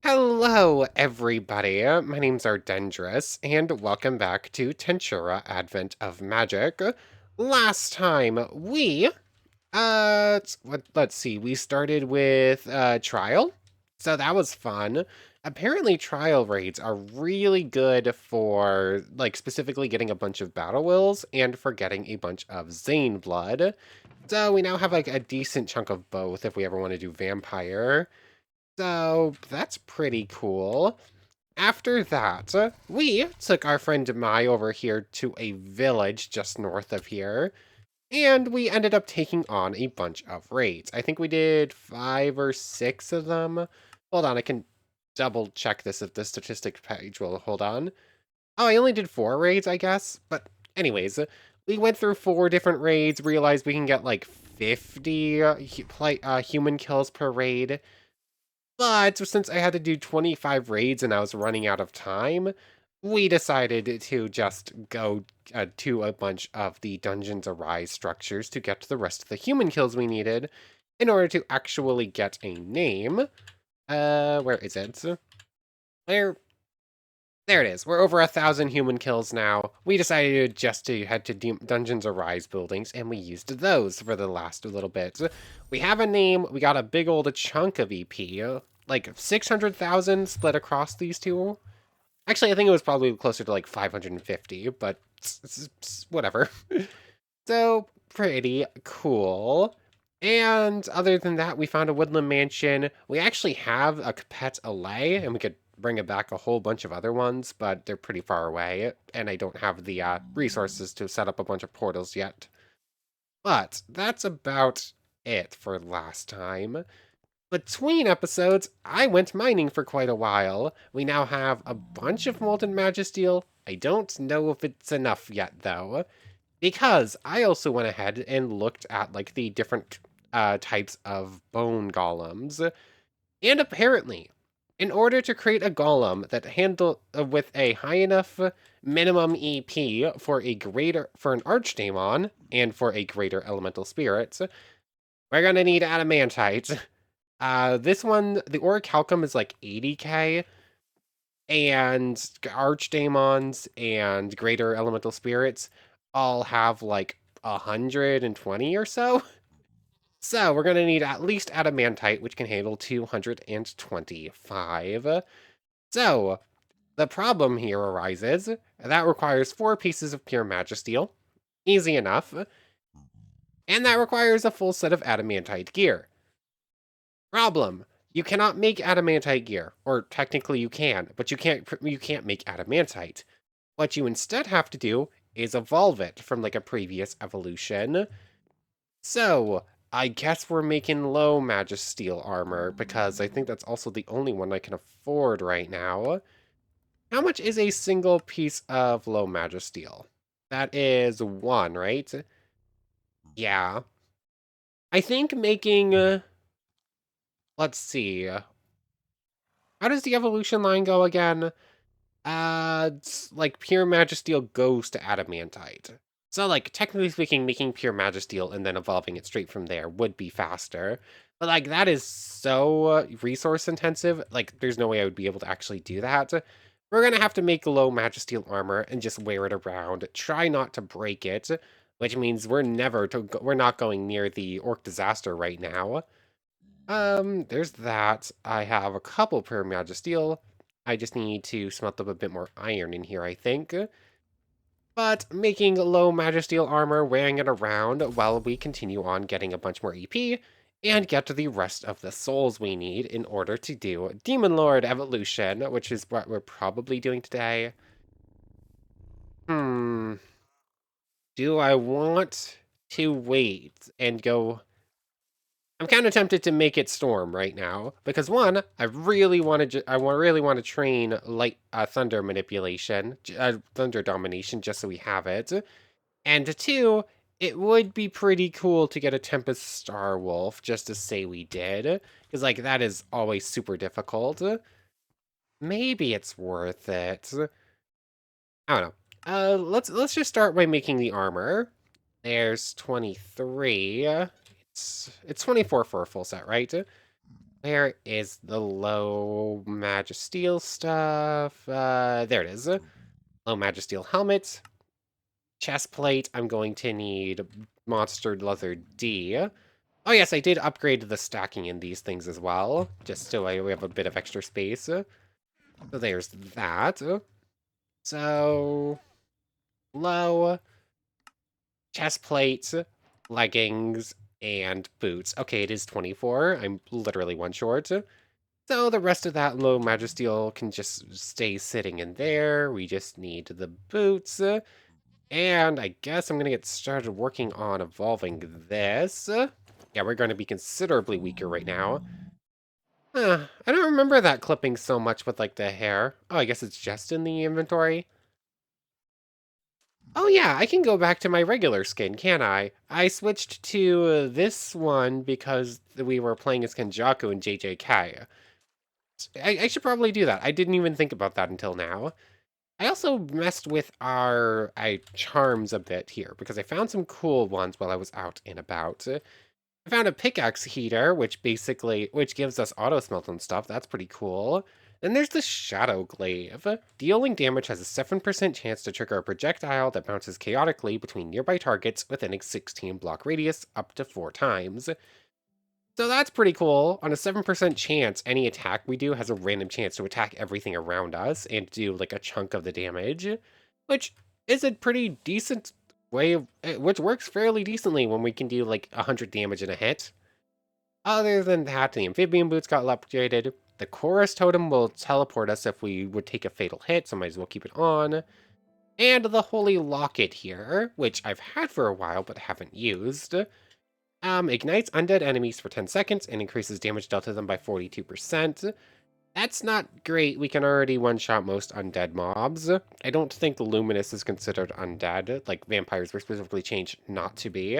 Hello, everybody. My name's Ardendris, and welcome back to Tensura Advent of Magic. Last time let's see, we started with Trial, so that was fun. Apparently, Trial raids are really good for, like, specifically getting a bunch of Battle Wills and for getting a bunch of Zane Blood. So we now have, like, a decent chunk of both if we ever want to do Vampire. So that's pretty cool. After that, we took our friend Mai over here to a village just north of here, and we ended up taking on a bunch of raids. I think we did 5 or 6 of them. Hold on, I can double check this if the statistics page will hold on. Oh, I only did 4 raids, I guess. But anyways, we went through 4 different raids, realized we can get like 50 human kills per raid. But since I had to do 25 raids and I was running out of time, we decided to just go to a bunch of the Dungeons Arise structures to get the rest of the human kills we needed in order to actually get a name. Where is it? Where? There it is. We're over 1,000 human kills now. We decided just to head to Dungeons Arise buildings, and we used those for the last little bit. We have a name. We got a big old chunk of EP, like 600,000 split across these two. Actually, I think it was probably closer to like 550, but whatever. So, pretty cool. And other than that, we found a woodland mansion. We actually have a Capet Alley, and we could bring it back a whole bunch of other ones, but they're pretty far away, and I don't have the resources to set up a bunch of portals yet. But that's about it for last time. Between episodes, I went mining for quite a while. We now have a bunch of molten magisteel. I don't know if it's enough yet, though, because I also went ahead and looked at like the different types of bone golems, and apparently, in order to create a golem that handle with a high enough minimum EP for an archdemon and for a greater elemental spirit, we're gonna need adamantite. This one, the orichalcum is like 80k, and archdemons and greater elemental spirits all have like 120 or so. So we're gonna need at least adamantite, which can handle 225. So the problem here arises that requires 4 pieces of pure magisteel, easy enough, and that requires a full set of adamantite gear. Problem: you cannot make adamantite gear, or technically you can, but you can't make adamantite. What you instead have to do is evolve it from like a previous evolution. So I guess we're making low magisteel armor because I think that's also the only one I can afford right now. How much is a single piece of low magisteel? That is 1, right? Yeah. I think making let's see. How does the evolution line go again? It's like pure magisteel goes to adamantite. So, like, technically speaking, making pure magisteel and then evolving it straight from there would be faster. But, like, that is so resource intensive. Like, there's no way I would be able to actually do that. We're gonna have to make low magisteel armor and just wear it around. Try not to break it, which means we're not going near the orc disaster right now. There's that. I have a couple per magisteel. I just need to smelt up a bit more iron in here, I think. But making low magisteel armor, wearing it around while we continue on getting a bunch more EP and get to the rest of the souls we need in order to do Demon Lord evolution, which is what we're probably doing today. Hmm. Do I want to wait and go? I'm kind of tempted to make it Storm right now because one, I really want to, really want to train light thunder manipulation, thunder domination, just so we have it. And two, it would be pretty cool to get a Tempest Star Wolf just to say we did, because like that is always super difficult. Maybe it's worth it. I don't know. Let's just start by making the armor. There's 23. It's 24 for a full set, right? Where is the low Magisteel stuff? There it is. Low Magisteel helmet. Chest plate. I'm going to need Monster Leather D. Oh yes, I did upgrade the stacking in these things as well, just so we have a bit of extra space. So there's that. So, low, chest plate, leggings, and boots. Okay, it is 24. I'm literally one short. So the rest of that low Magisteel can just stay sitting in there. We just need the boots. And I guess I'm going to get started working on evolving this. Yeah, we're going to be considerably weaker right now. I don't remember that clipping so much with, like, the hair. Oh, I guess it's just in the inventory. Oh yeah, I can go back to my regular skin, can't I? I switched to this one because we were playing as Kenjaku and JJK. I should probably do that. I didn't even think about that until now. I also messed with our charms a bit here because I found some cool ones while I was out and about. I found a pickaxe heater, which gives us auto smelt and stuff. That's pretty cool. Then there's the Shadow Glaive. Dealing damage has a 7% chance to trigger a projectile that bounces chaotically between nearby targets within a 16 block radius up to 4 times. So that's pretty cool. On a 7% chance, any attack we do has a random chance to attack everything around us and do like a chunk of the damage, which is a pretty decent way of, which works fairly decently when we can do like 100 damage in a hit. Other than that, the amphibian boots got upgraded. The chorus totem will teleport us if we would take a fatal hit, so might as well keep it on. And the holy locket here, which I've had for a while but haven't used. Ignites undead enemies for 10 seconds and increases damage dealt to them by 42%. That's not great. We can already one-shot most undead mobs. I don't think Luminous is considered undead, like vampires were specifically changed not to be.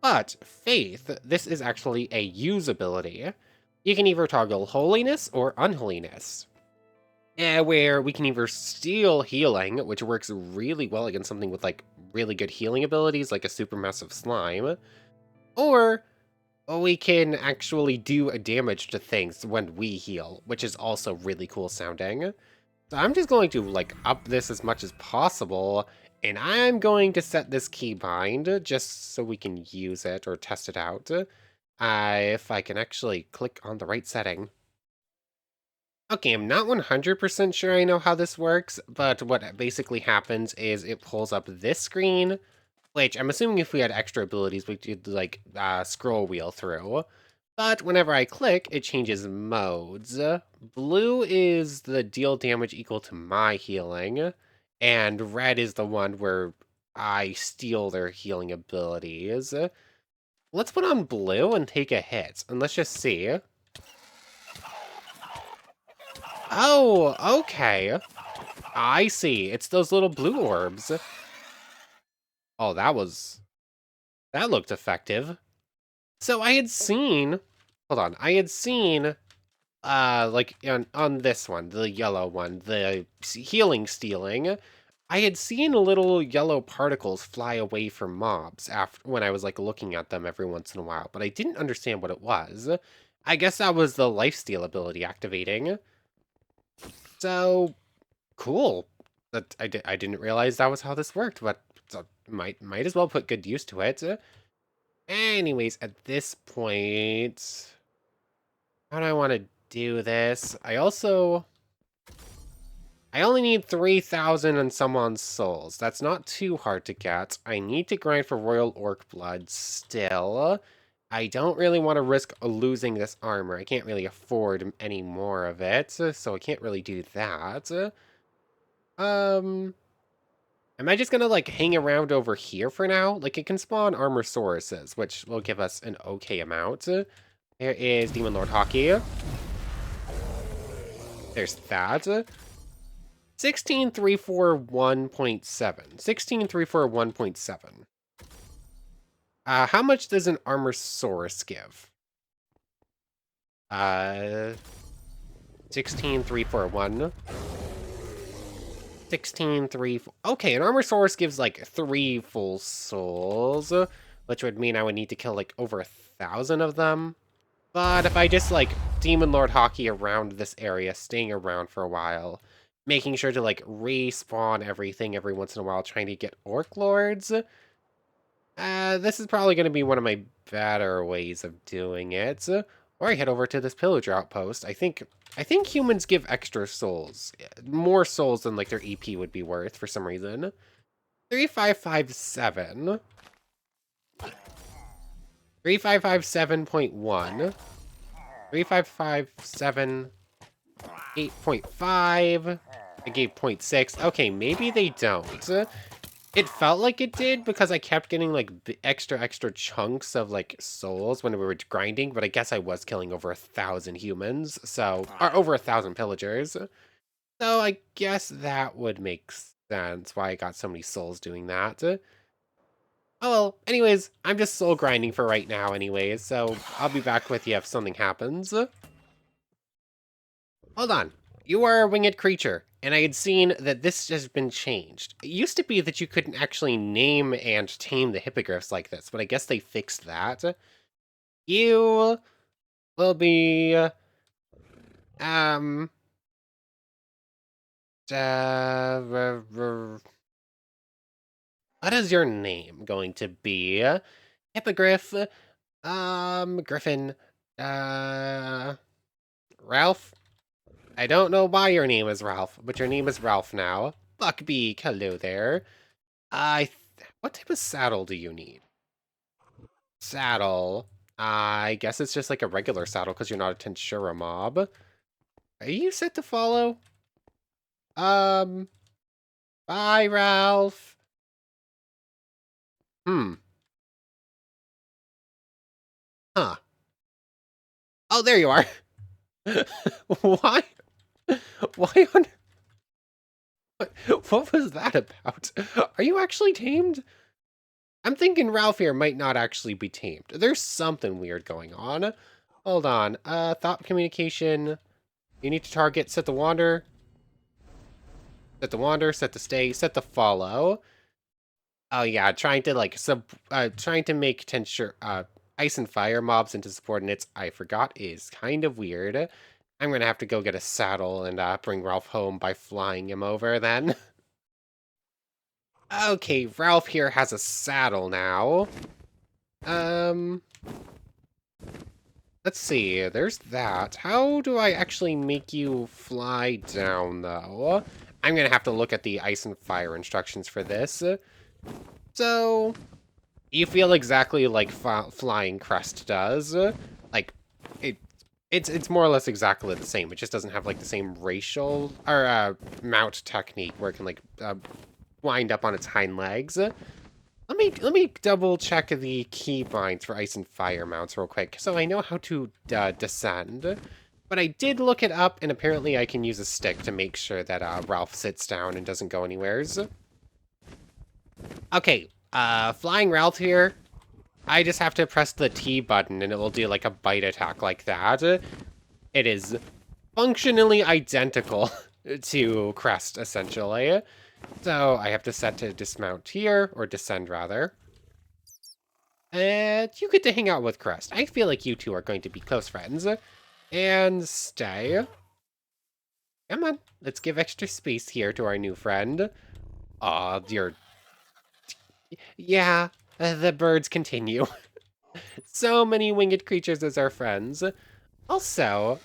But Faith, this is actually a usability. You can either toggle Holiness or Unholiness. Where we can either steal healing, which works really well against something with like really good healing abilities, like a supermassive slime, or we can actually do a damage to things when we heal, which is also really cool sounding. So I'm just going to like up this as much as possible, and I'm going to set this keybind just so we can use it or test it out. If I can actually click on the right setting. Okay, I'm not 100% sure I know how this works, but what basically happens is it pulls up this screen, which I'm assuming if we had extra abilities, we could, like, scroll wheel through. But whenever I click, it changes modes. Blue is the deal damage equal to my healing, and red is the one where I steal their healing abilities. Let's put on blue and take a hit, and let's just see. Oh, okay. I see. It's those little blue orbs. Oh, that looked effective. So I had seen, hold on, I had seen, like on this one, the yellow one, the healing stealing, I had seen little yellow particles fly away from mobs after when I was like looking at them every once in a while, but I didn't understand what it was. I guess that was the lifesteal ability activating. So cool. That I didn't realize that was how this worked, but so might as well put good use to it. Anyways, at this point, how do I want to do this? I only need 3,000 on someone's souls. That's not too hard to get. I need to grind for Royal Orc blood still. I don't really want to risk losing this armor. I can't really afford any more of it, so I can't really do that. Um, am I just gonna like hang around over here for now? Like it can spawn armor sauruses, which will give us an okay amount. There is Demon Lord Hockey. There's that. 16341.7. 16341.7. How much does an armor saurus give? 16341. 16, okay, an armor source gives like 3 full souls, which would mean I would need to kill like over 1,000 of them. But if I just, like, Demon Lord Hockey around this area, staying around for a while, making sure to, like, respawn everything every once in a while, trying to get Orc Lords, this is probably going to be one of my better ways of doing it. Or I head over to this Pillager Outpost. I think humans give extra souls. More souls than, like, their EP would be worth for some reason. 3557. 3557.1. 3557, 8.5. I gave 0.6. Okay, maybe they don't. It felt like it did because I kept getting like extra chunks of like souls when we were grinding, but I guess I was killing over 1,000 humans, so, or over 1,000 pillagers. So I guess that would make sense why I got so many souls doing that. Oh well, anyways, I'm just soul grinding for right now anyways, so I'll be back with you if something happens. Hold on. You are a winged creature, and I had seen that this has been changed. It used to be that you couldn't actually name and tame the hippogriffs like this, but I guess they fixed that. You will be, um, what is your name going to be? Hippogriff, Griffin, Ralph? I don't know why your name is Ralph, but your name is Ralph now. Buckbeak, hello there. What type of saddle do you need? Saddle. I guess it's just like a regular saddle because you're not a Tensura mob. Are you set to follow? Um, bye, Ralph. Hmm. Huh. Oh, there you are. Why? Why on... What was that about? Are you actually tamed? I'm thinking Ralph here might not actually be tamed. There's something weird going on. Hold on. Thought communication. You need to target, set the wander. Set the wander, set the stay, set the follow. Oh yeah, trying to like trying to make ice and fire mobs into subordinates, I forgot is kind of weird. I'm gonna have to go get a saddle and bring Ralph home by flying him over then. Okay, Ralph here has a saddle now. Um, let's see, there's that. How do I actually make you fly down, though? I'm gonna have to look at the ice and fire instructions for this. So, you feel exactly like Flying Crest does. Like, it, it's more or less exactly the same. It just doesn't have, like, the same racial, or, mount technique where it can, like, wind up on its hind legs. Let me double check the keybinds for ice and fire mounts real quick, so I know how to descend. But I did look it up, and apparently I can use a stick to make sure that Ralph sits down and doesn't go anywheres. Okay, flying Ralph here. I just have to press the T button, and it will do like a bite attack like that. It is functionally identical to Crest, essentially. So I have to set to dismount here, or descend rather. And you get to hang out with Crest. I feel like you two are going to be close friends. And stay. Come on, let's give extra space here to our new friend. Aw, you're... Yeah, the birds continue. So many winged creatures as our friends. Also,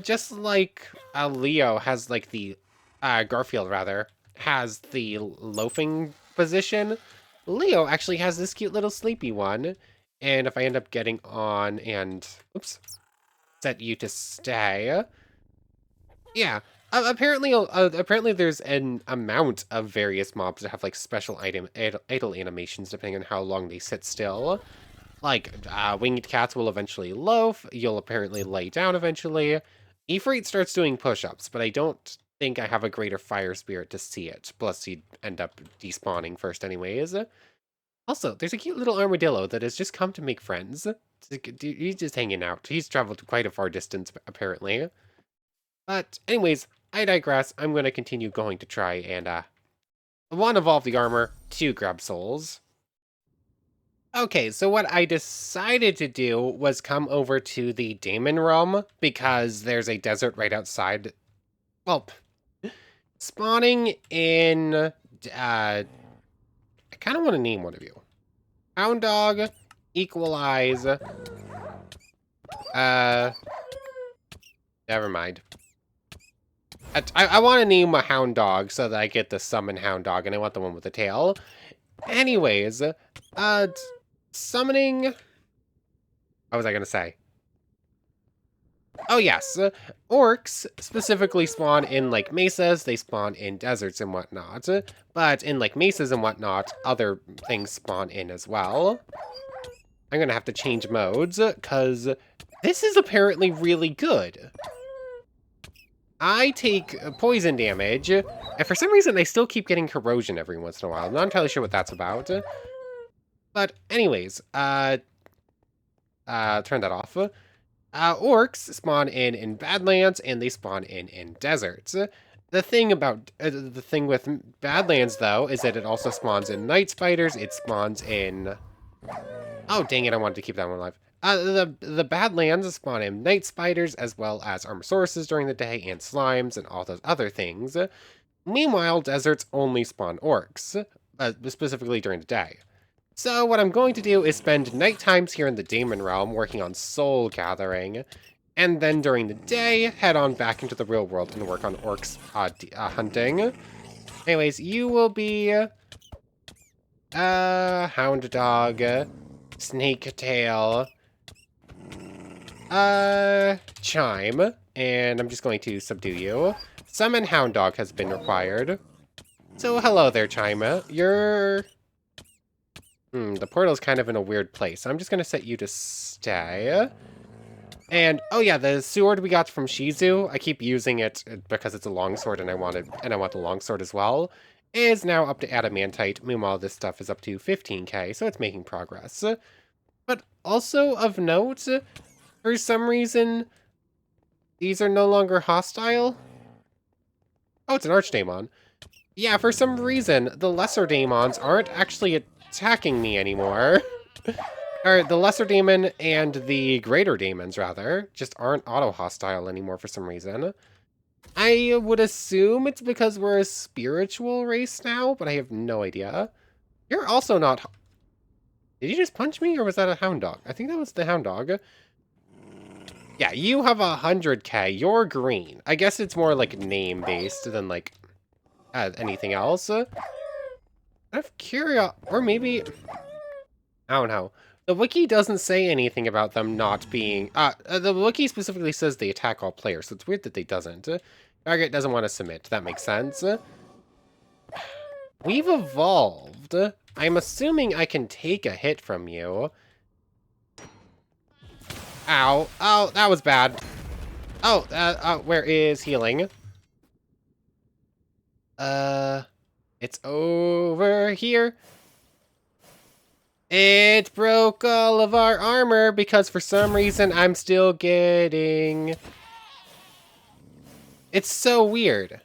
just like Leo has like the, Garfield rather, has the loafing position, Leo actually has this cute little sleepy one. And if I end up getting on and, oops, set you to stay, apparently there's an amount of various mobs that have like special idle animations depending on how long they sit still. Like, winged cats will eventually loaf, you'll apparently lay down eventually. Ifrit starts doing push-ups, but I don't think I have a greater fire spirit to see it. Plus, he'd end up despawning first anyways. Also, there's a cute little armadillo that has just come to make friends. He's just hanging out. He's traveled quite a far distance, apparently. But anyways, I digress. I'm going to continue going to try and, one, evolve the armor, two, grab souls. Okay, so what I decided to do was come over to the Damon realm because there's a desert right outside. Well, spawning in, I kind of want to name one of you. Hound Dog, Equalize, never mind. I want to name a Hound Dog so that I get the summon Hound Dog, and I want the one with the tail. Anyways, summoning... What was I going to say? Oh, yes. Orcs specifically spawn in, like, mesas. They spawn in deserts and whatnot. But in, like, mesas and whatnot, other things spawn in as well. I'm going to have to change modes, because this is apparently really good. I take poison damage, and for some reason I still keep getting corrosion every once in a while. I'm not entirely sure what that's about. But anyways, turn that off. Orcs spawn in Badlands, and they spawn in deserts. The thing with Badlands, though, is that it also spawns in night spiders. It spawns in... Oh, dang it, I wanted to keep that one alive. The Badlands spawn in night spiders, as well as Armosauruses during the day, and slimes, and all those other things. Meanwhile, deserts only spawn orcs, specifically during the day. So what I'm going to do is spend night times here in the Damon Realm working on soul gathering, and then during the day, head on back into the real world and work on orcs hunting. Anyways, you will be Hound Dog, Snake Tail, Chime, and I'm just going to subdue you. Summon Hound Dog has been required. So hello there, Chime. You're... the portal's kind of in a weird place. I'm just gonna set you to stay. And, oh yeah, the sword we got from Shizu, I keep using it because it's a longsword and I want the longsword as well, is now up to adamantite. Meanwhile, this stuff is up to 15k, so it's making progress. But also of note, for some reason, these are no longer hostile. Oh, it's an Archdemon. Yeah, for some reason, the lesser daemons aren't actually attacking me anymore. Or the lesser daemon and the greater daemons, rather, just aren't auto-hostile anymore for some reason. I would assume it's because we're a spiritual race now, but I have no idea. You're also not... Did you just punch me, or was that a hound dog? I think that was the hound dog. Yeah, you have 100k. You're green. I guess it's more like name-based than like anything else. Out of curiosity, or maybe... I don't know. The wiki doesn't say anything about them not being... the wiki specifically says they attack all players, so it's weird that they doesn't. Target doesn't want to submit. That makes sense. We've evolved. I'm assuming I can take a hit from you. Ow. Oh, that was bad. Oh, where is healing? It's over here. It broke all of our armor because for some reason I'm still getting... It's so weird.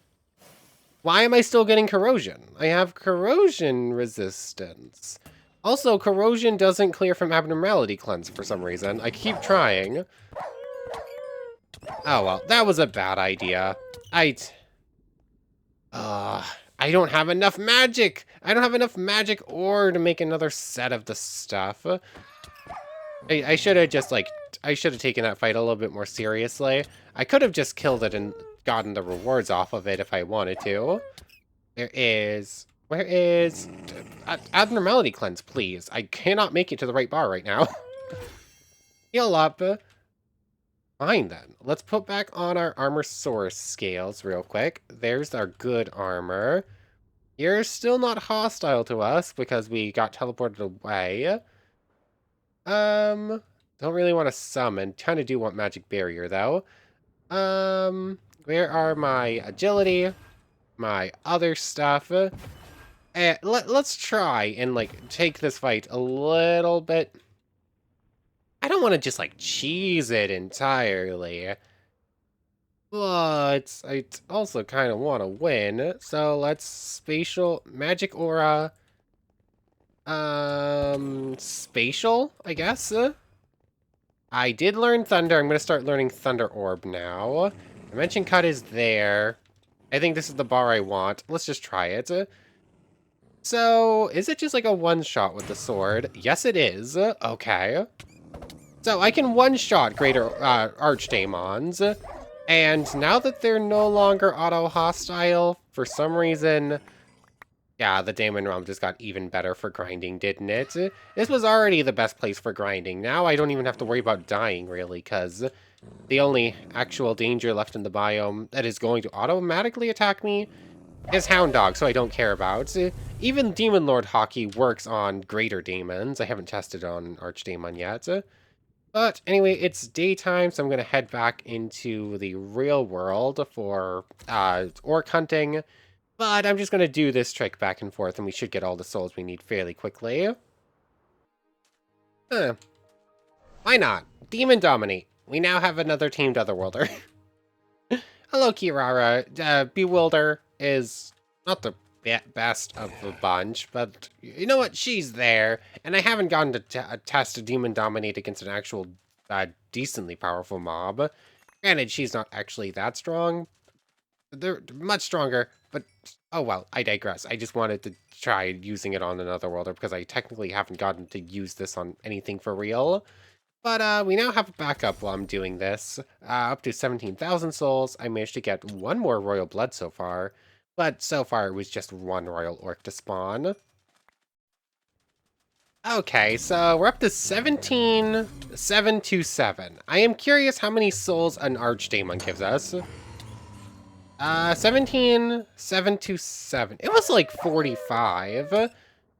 Why am I still getting corrosion? I have corrosion resistance. Also, corrosion doesn't clear from abnormality cleanse for some reason. I keep trying. Oh well, that was a bad idea. I don't have enough magic! I don't have enough magic ore to make another set of the stuff. I should have just, like, I should have taken that fight a little bit more seriously. I could have just killed it and gotten the rewards off of it if I wanted to. Where is abnormality cleanse, please? I cannot make it to the right bar right now. Heal up. Fine then. Let's put back on our armor source scales real quick. There's our good armor. You're still not hostile to us because we got teleported away. Don't really want to summon. Kind of do want magic barrier though. Where are my agility? My other stuff? Let's try and like take this fight a little bit. I don't want to just like cheese it entirely. But I also kind of want to win. So let's spatial magic aura. Spatial, I guess. I did learn Thunder. I'm going to start learning Thunder Orb now. Dimension Cut is there. I think this is the bar I want. Let's just try it. So, is it just like a one-shot with the sword? Yes, it is. Okay. So, I can one-shot Greater Archdemons. And now that they're no longer auto-hostile, for some reason... Yeah, the Daemon Realm just got even better for grinding, didn't it? This was already the best place for grinding. Now I don't even have to worry about dying, really, because the only actual danger left in the biome that is going to automatically attack me is Hound Dog, so I don't care about. Even Demon Lord Hockey works on greater demons. I haven't tested on Archdemon yet. But anyway, it's daytime, so I'm going to head back into the real world for orc hunting. But I'm just going to do this trick back and forth, and we should get all the souls we need fairly quickly. Why not? Demon Dominate. We now have another teamed Otherworlder. Hello, Kirara. Bewilder is not the best of the bunch, but you know what? She's there, and I haven't gotten to test a Demon Dominate against an actual decently powerful mob. Granted, she's not actually that strong. They're much stronger, but oh well, I digress. I just wanted to try using it on another worlder because I technically haven't gotten to use this on anything for real. But we now have a backup while I'm doing this. Up to 17,000 souls. I managed to get one more royal blood so far, but so far it was just one royal orc to spawn. Okay, so we're up to 17,727. I am curious how many souls an Archdemon gives us. 17,727. It was like 45.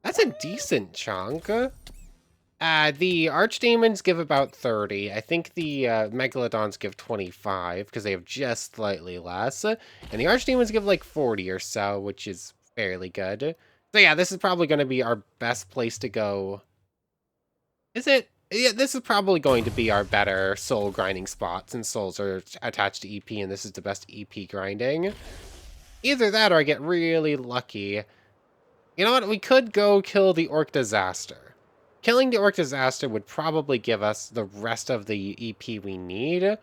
That's a decent chunk. The Archdemons give about 30. I think the Megalodons give 25 because they have just slightly less. And the Archdemons give like 40 or so, which is fairly good. So yeah, this is probably going to be our best place to go. Is it? Yeah, this is probably going to be our better soul grinding spot since souls are attached to EP and this is the best EP grinding. Either that or I get really lucky. You know what? We could go kill the Orc Disaster. Killing the Orc Disaster would probably give us the rest of the EP we need.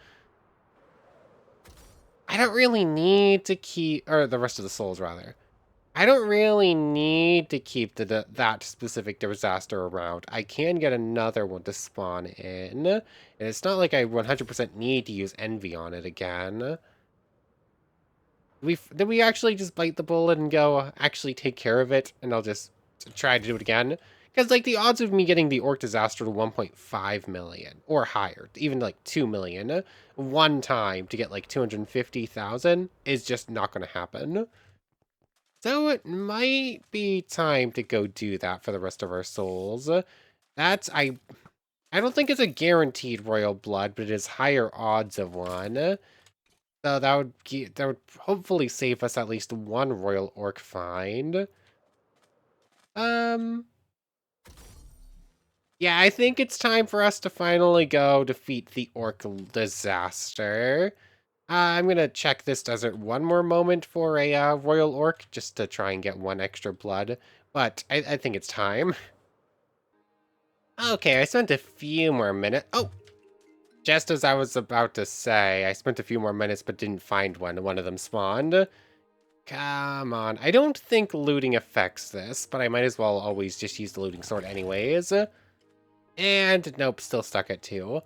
I don't really need to keep... Or the rest of the souls, rather. I don't really need to keep that specific disaster around. I can get another one to spawn in. And it's not like I 100% need to use Envy on it again. Did we actually just bite the bullet and go, actually take care of it? And I'll just try to do it again? Because, like, the odds of me getting the Orc Disaster to 1.5 million, or higher, even, like, 2 million, one time to get, like, 250,000 is just not going to happen. So it might be time to go do that for the rest of our souls. I don't think it's a guaranteed royal blood, but it is higher odds of one. So that would hopefully save us at least one royal orc find. Yeah, I think it's time for us to finally go defeat the orc disaster. I'm going to check this desert one more moment for a royal orc, just to try and get one extra blood. But I think it's time. Okay, I spent a few more minutes. Oh! Just as I was about to say, I spent a few more minutes but didn't find one. One of them spawned. Come on. I don't think looting affects this, but I might as well always just use the looting sword anyways. And nope, still stuck at 2.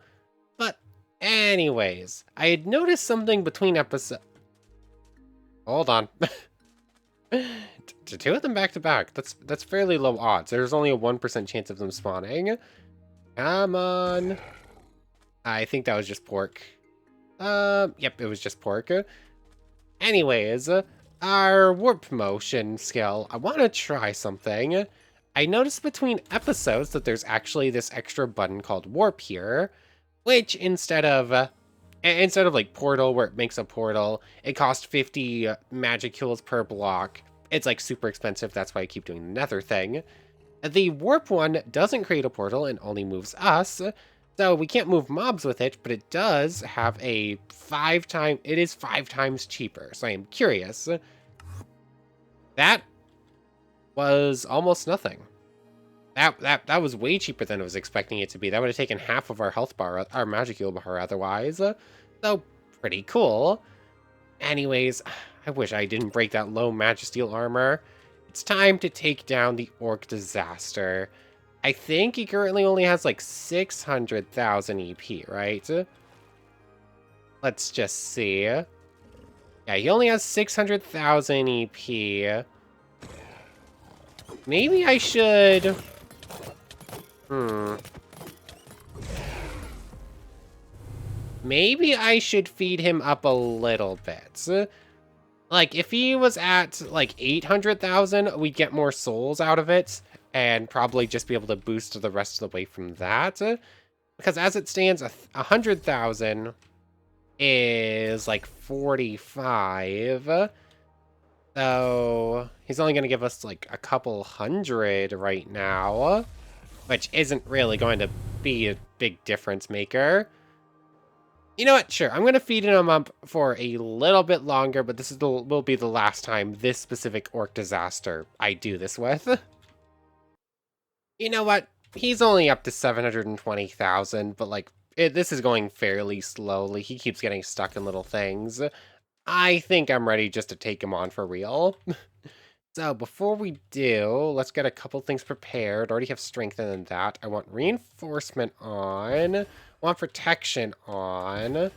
But anyways, I had noticed something between episodes. Hold on. To 2 of them back to back, that's fairly low odds. There's only a 1% chance of them spawning. Come on. I think that was just pork. Yep, it was just pork. Anyways, our warp motion skill. I want to try something. I noticed between episodes that there's actually this extra button called warp here, which instead of like portal where it makes a portal, it costs 50 magic kills per block. It's like super expensive. That's why I keep doing the nether thing. The warp one doesn't create a portal and only moves us. So we can't move mobs with it, but it does have a 5 times cheaper. So I am curious. That was almost nothing. That was way cheaper than I was expecting it to be. That would have taken half of our health bar, our magic heal bar otherwise. So, pretty cool. Anyways, I wish I didn't break that low Magisteel armor. It's time to take down the Orc Disaster. I think he currently only has like 600,000 EP, right? Let's just see. Yeah, he only has 600,000 EP. Maybe I should... Maybe I should feed him up a little bit. Like, if he was at, like, 800,000, we'd get more souls out of it, and probably just be able to boost the rest of the way from that. Because as it stands, 100,000 is, like, 45. So, he's only going to give us, like, a couple hundred right now, which isn't really going to be a big difference maker. You know what? Sure, I'm going to feed him up for a little bit longer, but this will be the last time this specific Orc Disaster I do this with. You know what? He's only up to 720,000, but like, this is going fairly slowly. He keeps getting stuck in little things. I think I'm ready just to take him on for real. So before we do, let's get a couple things prepared. Already have strengthened that. I want reinforcement on. Want protection on.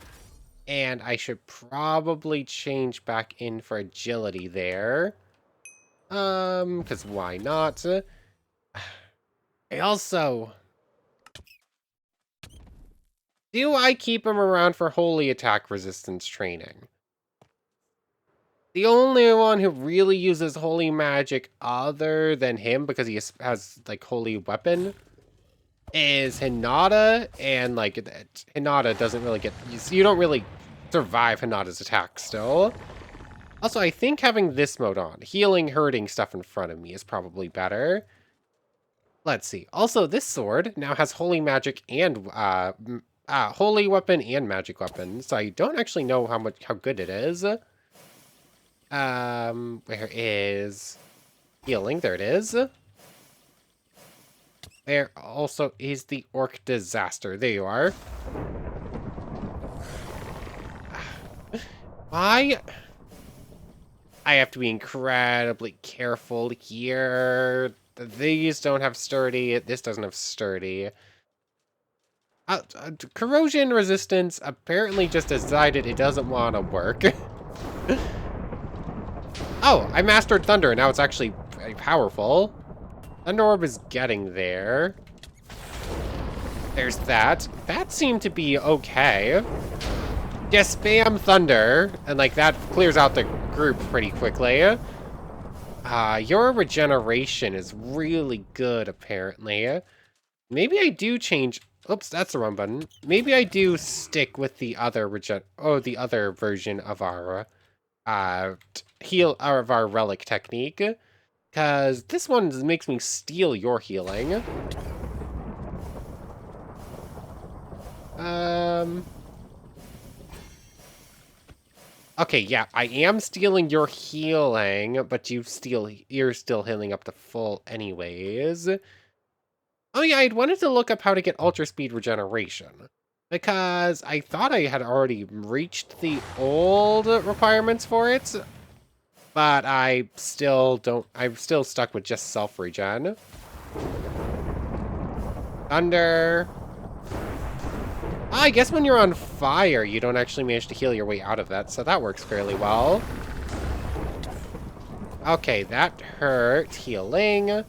And I should probably change back in for agility there. Because why not? I also... Do I keep him around for holy attack resistance training? The only one who really uses holy magic other than him, because he has like holy weapon, is Hinata, and like Hinata doesn't really get, you don't really survive Hinata's attack still. Also, I think having this mode on, healing, hurting stuff in front of me, is probably better. Let's see. Also, this sword now has holy magic and holy weapon and magic weapon, so I don't actually know how good it is. Where is healing? There it is. There also is the Orc Disaster. There you are. I have to be incredibly careful here. These don't have sturdy. This doesn't have sturdy. Corrosion resistance apparently just decided it doesn't want to work. Oh, I mastered Thunder, and now it's actually powerful. Thunder Orb is getting there. There's that. That seemed to be okay. Just spam Thunder, and like that clears out the group pretty quickly. Your regeneration is really good, apparently. Maybe I do change... Oops, that's the wrong button. Maybe I do stick with the other the other version of our of our relic technique, because this one makes me steal your healing. Okay, yeah, I am stealing your healing, but you're still healing up to full anyways. Oh yeah, I'd wanted to look up how to get ultra speed regeneration, because I thought I had already reached the old requirements for it, but I'm still stuck with just self-regen. Thunder. I guess when you're on fire, you don't actually manage to heal your way out of that, so that works fairly well. Okay, that hurt. Healing.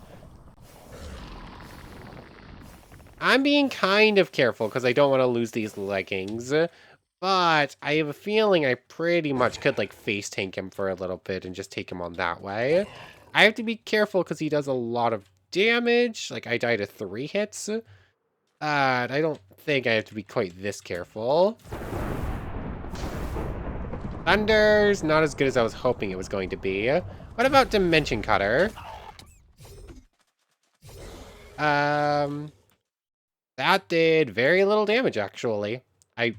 I'm being kind of careful because I don't want to lose these leggings, but I have a feeling I pretty much could like face tank him for a little bit and just take him on that way. I have to be careful because he does a lot of damage. Like, I died to 3 hits. I don't think I have to be quite this careful. Thunder's not as good as I was hoping it was going to be. What about Dimension Cutter? That did very little damage, actually. I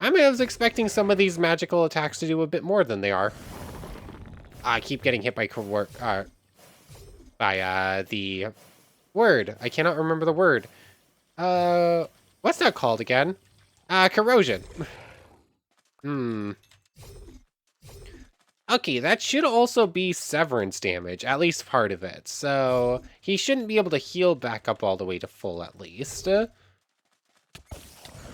was expecting some of these magical attacks to do a bit more than they are. I keep getting hit by the Word. I cannot remember the word. What's that called again? Corrosion. Hmm. Okay, that should also be severance damage, at least part of it. So he shouldn't be able to heal back up all the way to full, at least.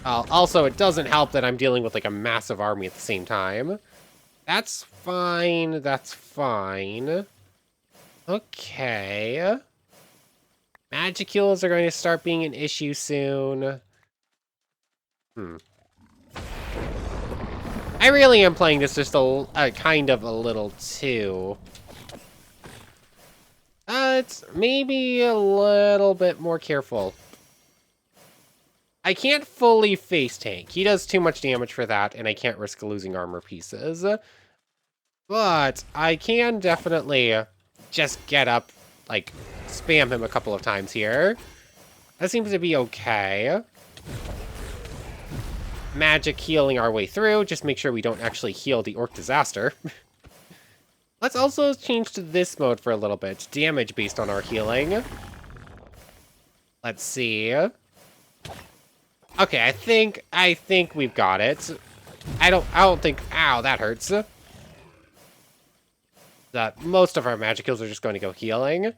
Also, it doesn't help that I'm dealing with like a massive army at the same time. That's fine. That's fine. Okay. Magicals are going to start being an issue soon. I really am playing this just a kind of a little too. It's maybe a little bit more careful. I can't fully face tank. He does too much damage for that, and I can't risk losing armor pieces. But I can definitely just get up, like, spam him a couple of times here. That seems to be okay. Magic healing our way through. Just make sure we don't actually heal the Orc Disaster. Let's also change to this mode for a little bit. Damage based on our healing. Let's see. Okay, I think we've got it. I don't think, ow, that hurts. That most of our magic kills are just going to go healing.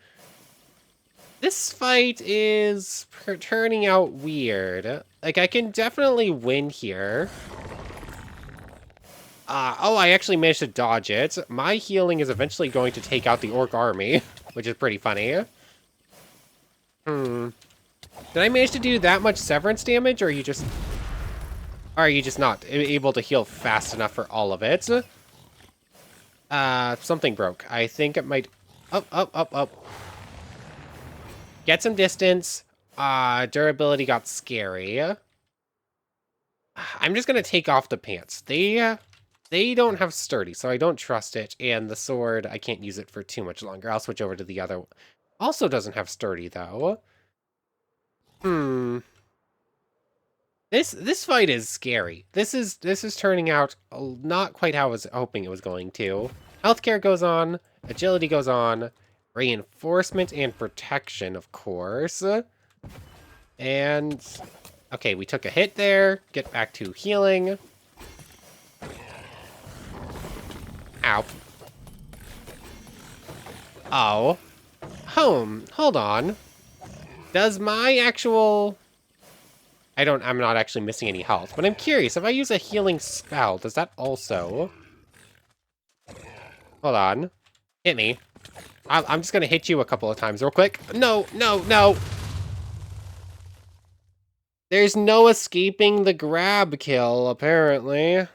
This fight is turning out weird. Like, I can definitely win here. Oh, I actually managed to dodge it. My healing is eventually going to take out the Orc army, which is pretty funny. Did I manage to do that much severance damage, or are you just not able to heal fast enough for all of it? Something broke. I think it might... Up. Get some distance. Durability got scary. I'm just gonna take off the pants. They don't have sturdy, so I don't trust it. And the sword, I can't use it for too much longer. I'll switch over to the other. Also doesn't have sturdy, though. This fight is scary. This is turning out not quite how I was hoping it was going to. Healthcare goes on, agility goes on, reinforcement and protection, of course. And okay, we took a hit there. Get back to healing. Ow. Oh. Hold on. Does my actual... I'm not actually missing any health, but I'm curious, if I use a healing spell, does that also... Hold on. Hit me. I'm just gonna hit you a couple of times real quick. No! There's no escaping the grab kill, apparently.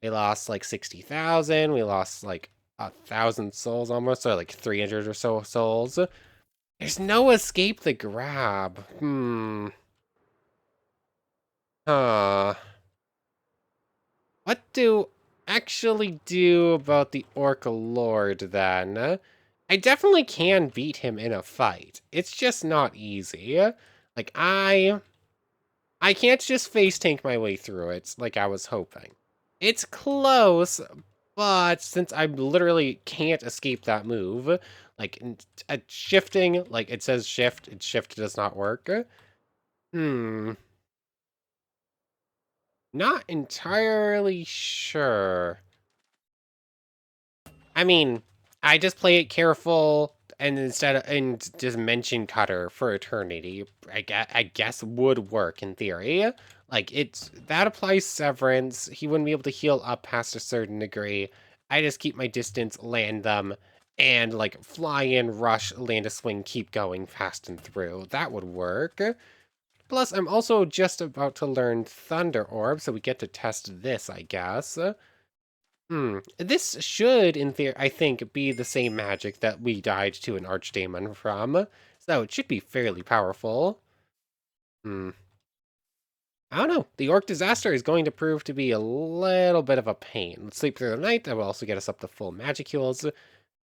We lost like 60,000. We lost like 1,000 souls almost, or like 300 or so souls. There's no escape the grab. Huh. What do actually do about the Orc Lord, then? I definitely can beat him in a fight. It's just not easy. Like, I can't just face tank my way through it like I was hoping. It's close, but since I literally can't escape that move, like, shifting, like, it says shift, and shift does not work. Not entirely sure. I mean, I just play it careful and and just mention cutter for eternity. I guess would work in theory. Like that applies severance. He wouldn't be able to heal up past a certain degree. I just keep my distance, land them, and like fly in, rush, land a swing, keep going fast and through. That would work. Plus, I'm also just about to learn Thunder Orb, so we get to test this, I guess. This should, in theory, I think, be the same magic that we died to an Archdemon from, so it should be fairly powerful. I don't know. The Orc Disaster is going to prove to be a little bit of a pain. Let's sleep through the night. That will also get us up to full magic heals.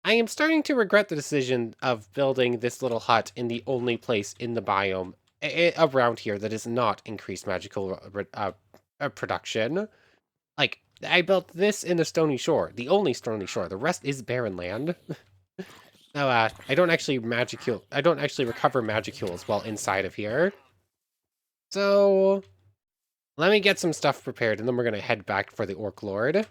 I am starting to regret the decision of building this little hut in the only place in the biome around here that is not increased magical production. Like, I built this in the Stony Shore, the only Stony Shore. The rest is barren land. No, I don't actually recover magicules while inside of here. So let me get some stuff prepared, and then we're gonna head back for the Orc Lord.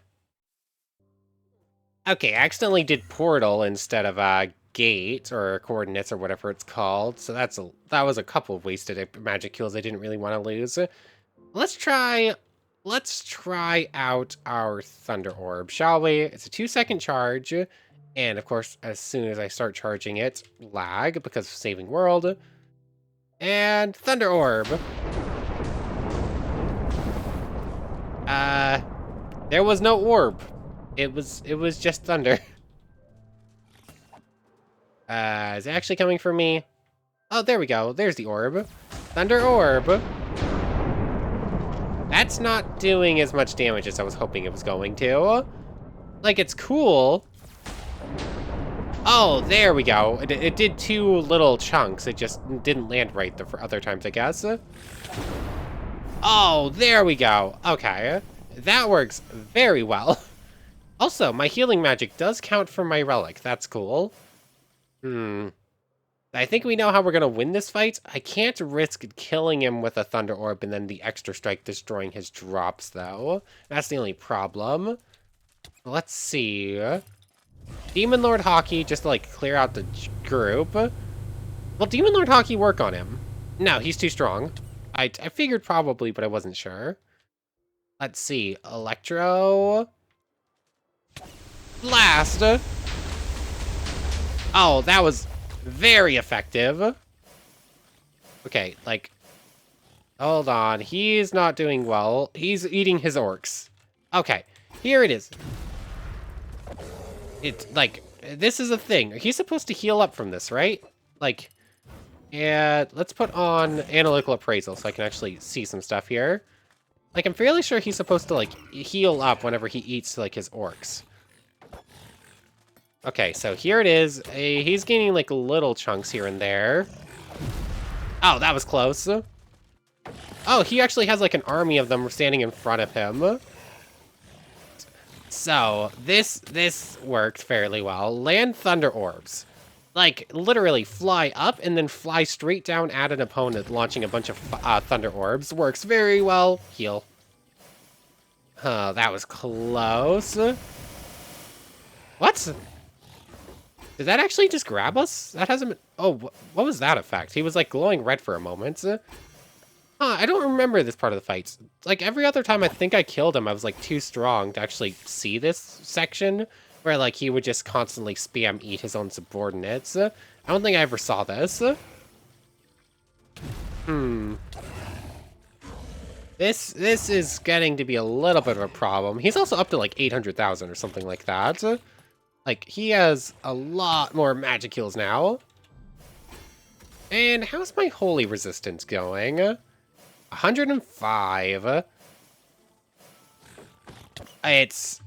Okay, I accidentally did portal instead of gate or coordinates or whatever it's called. So that was a couple of wasted magicules I didn't really want to lose. Let's try out our Thunder Orb, shall we? It's a 2-second charge. And of course, as soon as I start charging it, lag because of saving world. And Thunder Orb. There was no orb. It was just thunder. Is it actually coming for me? Oh, there we go. There's the orb. Thunder Orb. That's not doing as much damage as I was hoping it was going to. Like, it's cool. Oh, there we go. It did 2 little chunks. It just didn't land right the other times, I guess. Oh, there we go. Okay. That works very well. Also, my healing magic does count for my relic. That's cool. I think we know how we're going to win this fight. I can't risk killing him with a Thunder Orb and then the extra strike destroying his drops, though. That's the only problem. Let's see. Demon Lord Hockey, just to, like, clear out the group. Will Demon Lord Hockey work on him? No, he's too strong. I figured probably, but I wasn't sure. Let's see. Electro. Blast. Oh, that was very effective. Okay, like, hold on. He's not doing well. He's eating his orcs. Okay, here it is. It's like, this is a thing. He's supposed to heal up from this, right? Like, yeah, let's put on analytical appraisal so I can actually see some stuff here. Like, I'm fairly sure he's supposed to, like, heal up whenever he eats, like, his orcs. Okay, so here it is. He's gaining, like, little chunks here and there. Oh, that was close. Oh, he actually has, like, an army of them standing in front of him. So, this worked fairly well. Land Thunder Orbs. Like, literally fly up and then fly straight down at an opponent, launching a bunch of Thunder Orbs. Works very well. Heal. Oh, that was close. What? Did that actually just grab us? That hasn't been... Oh, what was that effect? He was, like, glowing red for a moment. I don't remember this part of the fight. Like, every other time I think I killed him, I was, like, too strong to actually see this section, where, like, he would just constantly spam eat his own subordinates. I don't think I ever saw this. This is getting to be a little bit of a problem. He's also up to, like, 800,000 or something like that. Like, he has a lot more magicules now. And how's my holy resistance going? 105. It's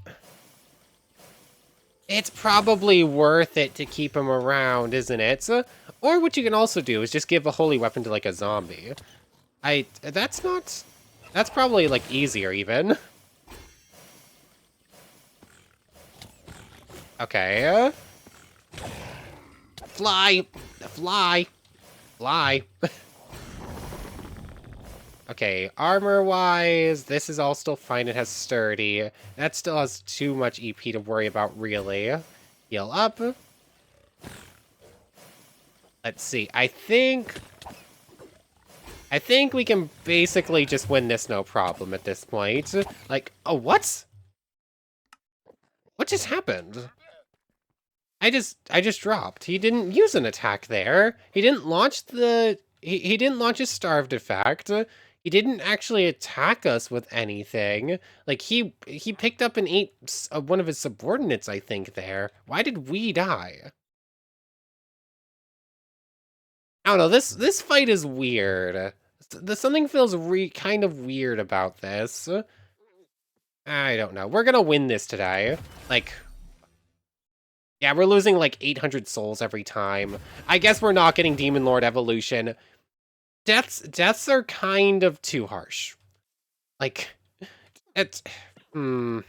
probably worth it to keep him around, isn't it? Or what you can also do is just give a holy weapon to, like, a zombie. That's probably, like, easier even. Okay. Fly! Fly! Fly! Okay, armor-wise, this is all still fine. It has sturdy. That still has too much EP to worry about, really. Heal up. Let's see. I think we can basically just win this no problem at this point. Like, oh, what? What just happened? I just dropped. He didn't use an attack there. He didn't launch he didn't launch his starved effect. He didn't actually attack us with anything. Like, he picked up and ate one of his subordinates, I think, there. Why did we die? I don't know, this fight is weird. Something feels kind of weird about this. I don't know. We're gonna win this today. Like, yeah, we're losing like 800 souls every time. I guess we're not getting Demon Lord evolution. Deaths are kind of too harsh. Like, it's, I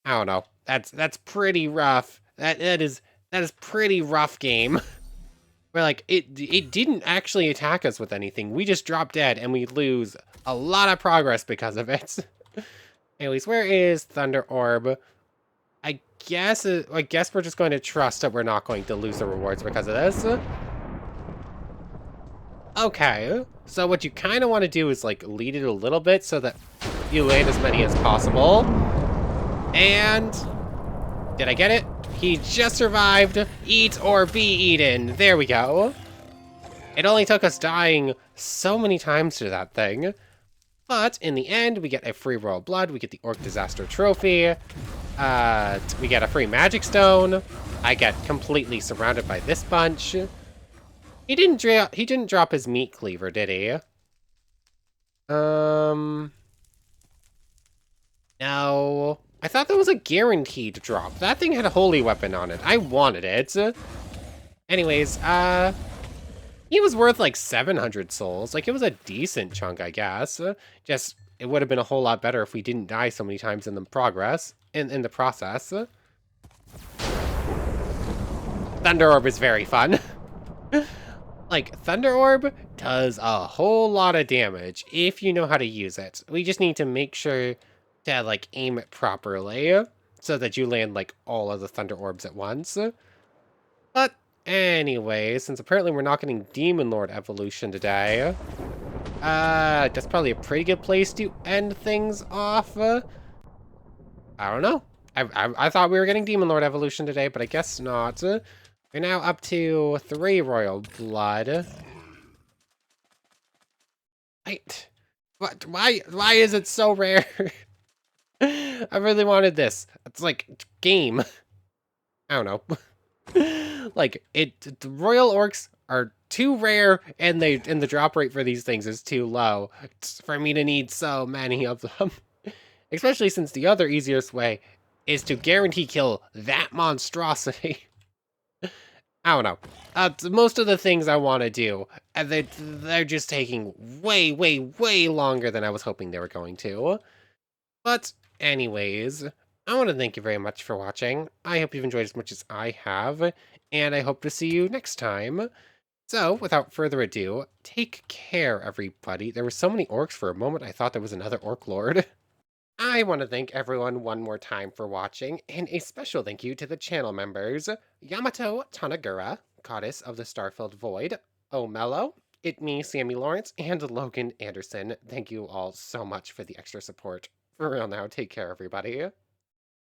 don't know. That's pretty rough. That is That is pretty rough game. Where like it didn't actually attack us with anything. We just drop dead and we lose a lot of progress because of it. Anyways, where is Thunder Orb? I guess we're just going to trust that we're not going to lose the rewards because of this. Okay, so what you kind of want to do is like lead it a little bit so that you land as many as possible. And did I get it? He just survived. Eat or be eaten. There we go. It only took us dying so many times to that thing. But in the end, we get a free Royal Blood. We get the Orc Disaster Trophy. We get a free Magic Stone. I get completely surrounded by this bunch. He didn't drop his meat cleaver, did he? No. I thought that was a guaranteed drop. That thing had a holy weapon on it. I wanted it. Anyways, he was worth like 700 souls. Like, it was a decent chunk, I guess. Just, it would have been a whole lot better if we didn't die so many times in the in the process. Thunder Orb is very fun. Like, Thunder Orb does a whole lot of damage if you know how to use it. We just need to make sure to, like, aim it properly so that you land, like, all of the Thunder Orbs at once. But anyway, since apparently we're not getting Demon Lord evolution today, that's probably a pretty good place to end things off. I don't know. I thought we were getting Demon Lord evolution today, but I guess not. We're now up to 3 Royal Blood. Wait, what? Why is it so rare? I really wanted this. It's like game. I don't know. Like the Royal Orcs are too rare, and the drop rate for these things is too low for me to need so many of them. Especially since the other easiest way is to guarantee kill that monstrosity. I don't know. Most of the things I want to do, and they're just taking way, way, way longer than I was hoping they were going to. But anyways, I want to thank you very much for watching. I hope you've enjoyed as much as I have, and I hope to see you next time. So, without further ado, take care, everybody. There were so many orcs for a moment, I thought there was another orc lord. I want to thank everyone one more time for watching, and a special thank you to the channel members, Yamato Tanagura, Goddess of the Starfilled Void, O'Mello, It Me, Sammy Lawrence, and Logan Anderson. Thank you all so much for the extra support. For real now, take care, everybody.